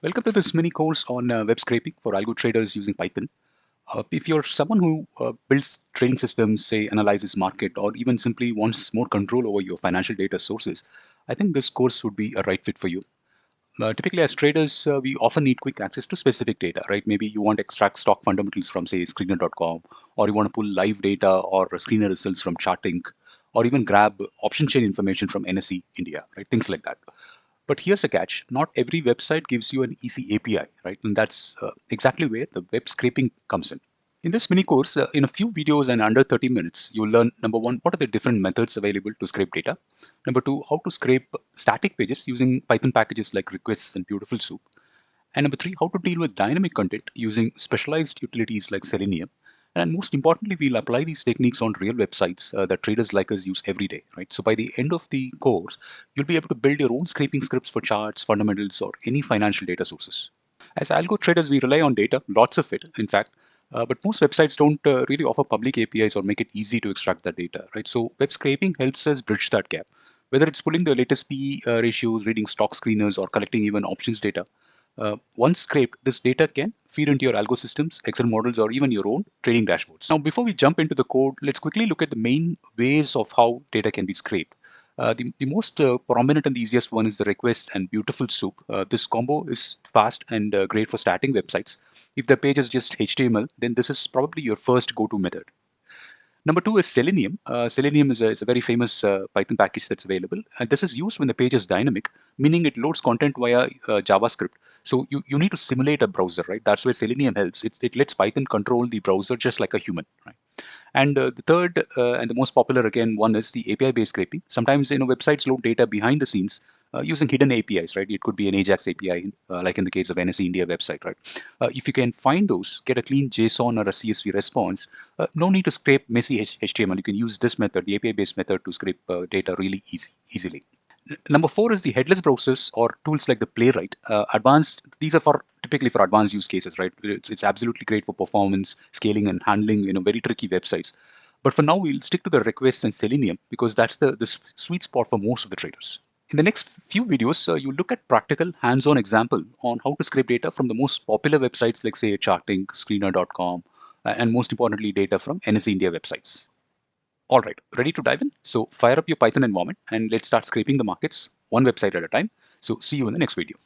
Welcome to this mini course on web scraping for algo traders using Python. If you're someone who builds trading systems, say analyzes market, or even simply wants more control over your financial data sources, I think this course would be a right fit for you. Typically, as traders, we often need quick access to specific data, right? Maybe you want to extract stock fundamentals from, say, screener.com, or you want to pull live data or screener results from Charting, or even grab option chain information from NSE India, right? Things like that. But here's the catch. Not every website gives you an easy API, right? And that's exactly where the web scraping comes in. In this mini course, in a few videos and under 30 minutes, you'll learn number one, what are the different methods available to scrape data? Number two, how to scrape static pages using Python packages like requests and Beautiful Soup. And number three, how to deal with dynamic content using specialized utilities like Selenium. And most importantly, we'll apply these techniques on real websites that traders like us use every day, right? So by the end of the course, you'll be able to build your own scraping scripts for charts, fundamentals, or any financial data sources. As algo traders, we rely on data, lots of it, in fact, but most websites don't really offer public APIs or make it easy to extract that data, right? So web scraping helps us bridge that gap. Whether it's pulling the latest PE ratios, reading stock screeners, or collecting even options data, once scraped, this data can feed into your algo systems, Excel models, or even your own trading dashboards. Now, before we jump into the code, let's quickly look at the main ways of how data can be scraped. The most prominent and the easiest one is the request and Beautiful Soup. This combo is fast and great for starting websites. If the page is just HTML, then this is probably your first go-to method. Number two is Selenium. Selenium is a very famous Python package that's available. And this is used when the page is dynamic, meaning it loads content via JavaScript. So you need to simulate a browser, right? That's where Selenium helps. It lets Python control the browser just like a human, right? And the third and the most popular again one is the API-based scraping. Sometimes websites load data behind the scenes using hidden APIs, right? It could be an Ajax API, like in the case of NSE India website, right? If you can find those, get a clean JSON or a CSV response, no need to scrape messy HTML. You can use this method, the API-based method, to scrape data really easily. Number four is the headless browsers or tools like the Playwright. Advanced, these are for typically for advanced use cases, right? It's absolutely great for performance, scaling, and handling very tricky websites. But for now, we'll stick to the requests and Selenium because that's the sweet spot for most of the traders. In the next few videos, you look at practical hands-on example on how to scrape data from the most popular websites like say Charting, Screener.com, and most importantly, data from NSE India websites. All right, ready to dive in? So fire up your Python environment and let's start scraping the markets one website at a time. So see you in the next video.